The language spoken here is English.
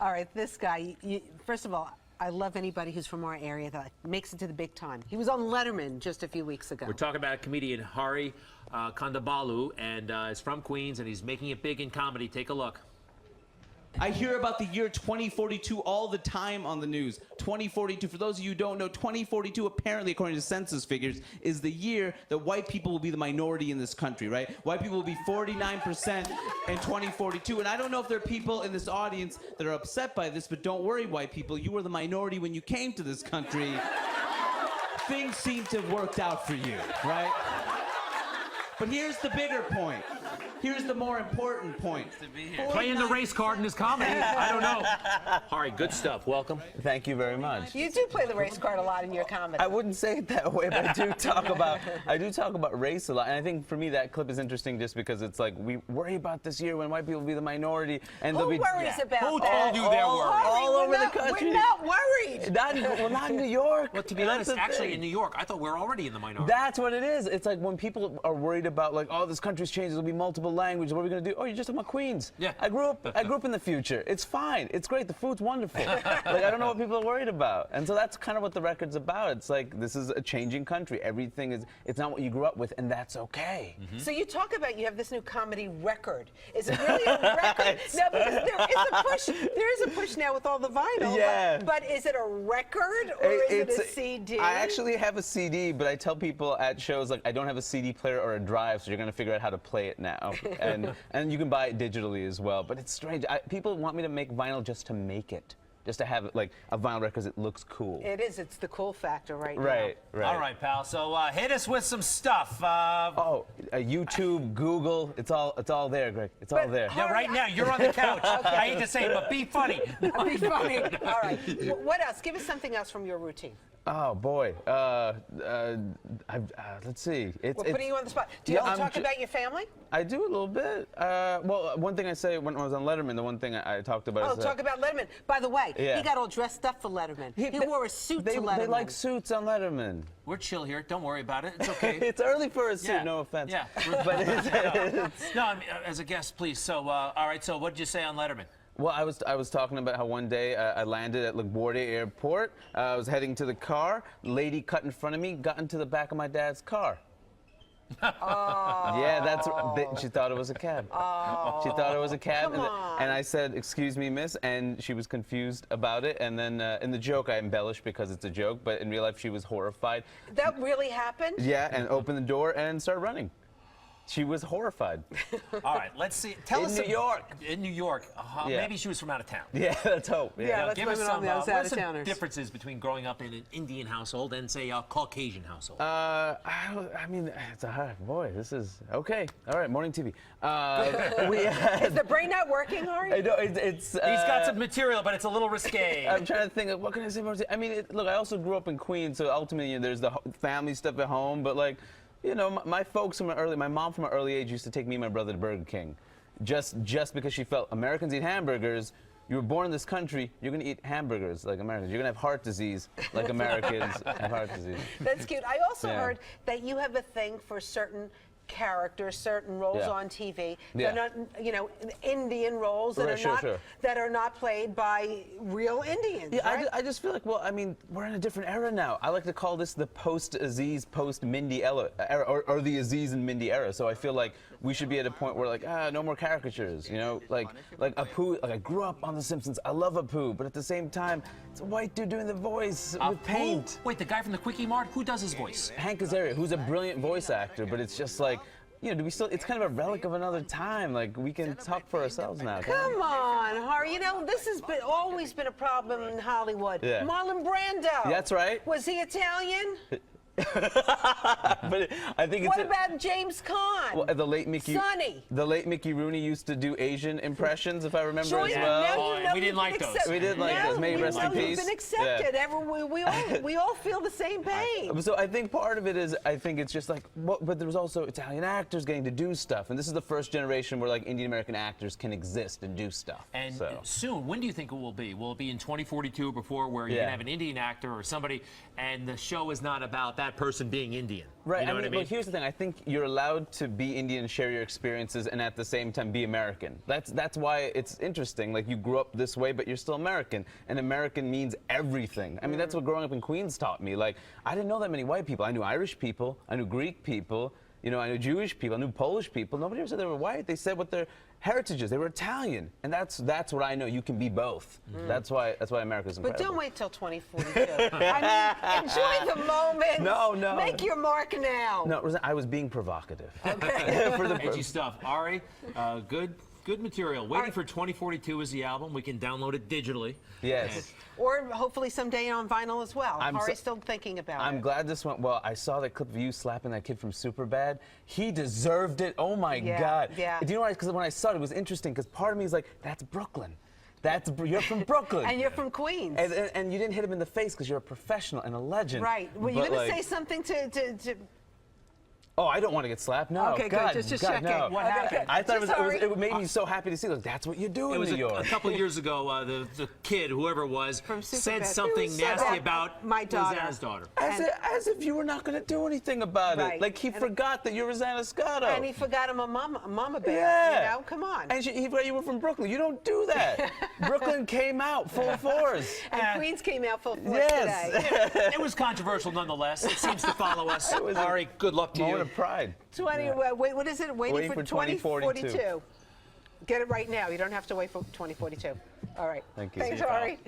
All right, this guy, first of all, I love anybody who's from our area that makes it to the big time. He was on Letterman just a few weeks ago. We're talking about comedian Hari Kondabolu, and is from Queens, and he's making it big in comedy. Take a look. I hear about the year 2042 all the time on the news. 2042, for those of you who don't know, 2042 apparently, according to census figures, is the year that white people will be the minority in this country, right? White people will be 49% in 2042. And I don't know if there are people in this audience that are upset by this, but don't worry, white people. You were the minority when you came to this country. Things seem to have worked out for you, right? But here's the bigger point. Here's the more important point. Playing the race card in his comedy. I don't know. Hari, good stuff. Welcome. Thank you very much. You do play the race card a lot in your comedy. I wouldn't say it that way, but I do talk about race a lot. And I think for me that clip is interesting just because it's like we worry about this year when white people will be the minority and Who they'll be worries about Who that? told you they're worried? all over the country. We're not worried. Not in New York. Well, to be honest, actually in New York, I thought we were already in the minority. That's what it is. It's like when people are worried about like, oh, this country's changed. There'll be multiple languages. What are we gonna do? Oh, you're just talking about Queens. Yeah. I grew up in the future. It's fine. It's great. The food's wonderful. Like I don't know what people are worried about. And so that's kind of what the record's about. It's like this is a changing country. Everything is. It's not what you grew up with, and that's okay. Mm-hmm. So you talk about you have this new comedy record. Is it really a record? No, because there is a push. There is a push now with all the vinyl. Yeah. But is it a record or is it a CD? I actually have a CD, but I tell people at shows like I don't have a CD player or a drive, so you're gonna figure out how to play it now. And you can buy it digitally as well. But it's strange. People want me to make vinyl just to make it. Just to have it like a vinyl record because it looks cool. It is. It's the cool factor right now. Right. All right, pal. So hit us with some stuff. YouTube, Google, it's all there, Greg. It's all there. Yeah, right now you're on the couch. Okay. I hate to say it, but be funny. Be funny. All right. What else? Give us something else from your routine. Oh boy. Let's see. We're putting you on the spot. Do you ever talk about your family? I do a little bit. Well, one thing I say when I was on Letterman, the one thing I talked about is... talk about Letterman. By the way, yeah. he got all dressed up for Letterman. He wore a suit to Letterman. They like suits on Letterman. We're chill here. Don't worry about it. It's okay. It's early for a suit, yeah. no offense. Yeah. But it's no, I mean, as a guest, please. So, all right, so what did you say on Letterman? Well, I was talking about how one day I landed at LaGuardia Airport. I was heading to the car. Lady cut in front of me, got into the back of my dad's car. Oh. Yeah, she thought it was a cab. Oh. She thought it was a cab, Come on. and I said, "Excuse me, miss," and she was confused about it. And then in the joke, I embellished because it's a joke, but in real life, she was horrified. That really happened? Yeah, and opened the door and started running. She was horrified. All right, let's see. Tell us in New York. In New York. Yeah. Maybe she was from out of town. Yeah, let's hope. Yeah, let's give us blame it on some, those what are some out-of-towners. differences between growing up in an Indian household and, say, a Caucasian household? I mean, it's a hard boy. This is okay. All right, morning TV. Is the brain not working, Hari? I know it's. He's got some material, but it's a little risque. I'm trying to think of what can I say more. I mean, look, I also grew up in Queens, so ultimately there's the family stuff at home, but like. You know, my folks my mom from an early age used to take me and my brother to Burger King, just because she felt Americans eat hamburgers. You were born in this country, you're gonna eat hamburgers like Americans. You're gonna have heart disease like Americans have heart disease. That's cute. I also heard that you have a thing for certain characters, certain roles on TV. They're not, you know, Indian roles that that are not played by real Indians. Yeah, right? I just feel like, well, I mean, we're in a different era now. I like to call this the post-Aziz, post-Mindy era, or the Aziz and Mindy era. So I feel like we should be at a point where, like, no more caricatures. You know, like Apu. Like I grew up on The Simpsons. I love Apu, but at the same time, it's a white dude doing the voice with paint. Wait, the guy from the Quickie Mart? Who does his voice? Hank Azaria, who's a brilliant voice actor, but it's just like. You know, it's kind of a relic of another time. Like, we can talk for ourselves now. Come on, Hari. You know, this has always been a problem in Hollywood. Yeah. Marlon Brando. That's right. Was he Italian? But I think what about James Caan? Well, the late Mickey Rooney used to do Asian impressions, if I remember as well. We didn't like those. We did like those. May he rest in peace. You've been accepted. Yeah. We all feel the same pain. So I think part of it is it's just like, but there was also Italian actors getting to do stuff, and this is the first generation where like Indian American actors can exist and do stuff. And soon, when do you think it will be? Will it be in 2042 or before, where you can have an Indian actor or somebody, and the show is not about that? that person being Indian. Right. You know I what I mean, mean? but here's the thing. I think you're allowed to be Indian, share your experiences, and at the same time be American. That's why it's interesting. Like, you grew up this way, but you're still American. And American means everything. I mean, that's what growing up in Queens taught me. Like, I didn't know that many white people. I knew Irish people. I knew Greek people. You know, I knew Jewish people. I knew Polish people. Nobody ever said they were white. They said what their heritage is. They were Italian. And that's what I know. You can be both. That's why America's incredible. But don't wait till 2042. I mean, enjoy the moment. No. Make your mark now. No, I was being provocative. Okay. For the Edgy stuff. Ari, good material. Waiting for 2042 is the album. We can download it digitally. Yes. Or hopefully someday on vinyl as well. Ari's still thinking about it. I'm glad this went well. I saw that clip of you slapping that kid from Superbad. He deserved it. Oh my God. Yeah. Do you know why? Because when I saw it, it was interesting. Because part of me is like, that's Brooklyn. You're from Brooklyn. And you're from Queens. And you didn't hit him in the face because you're a professional and a legend. Right. Well, you're going to say something to Oh, I don't want to get slapped. No. Okay, God, good. Just God, checking. No. What happened? I thought it made me so happy to see. Like, that's what you do in New York. A couple of years ago, the kid, whoever it was, said Superbad. something nasty about my daughter. Rosanna's daughter. As if you were not going to do anything about Right. it. Like, he forgot that you're Rosanna Scotto. And he forgot him a mama bear. Yeah. You know, come on. And he forgot you were from Brooklyn. You don't do that. Brooklyn came out full force. And Queens came out full force Yes. today. It was controversial nonetheless. It seems to follow us. Ari, good luck to Moment you. of pride. What is it? Waiting for 2042. 2042. Get it right now. You don't have to wait for 2042. All right. Thank you. Thanks, See you, pal. Ari.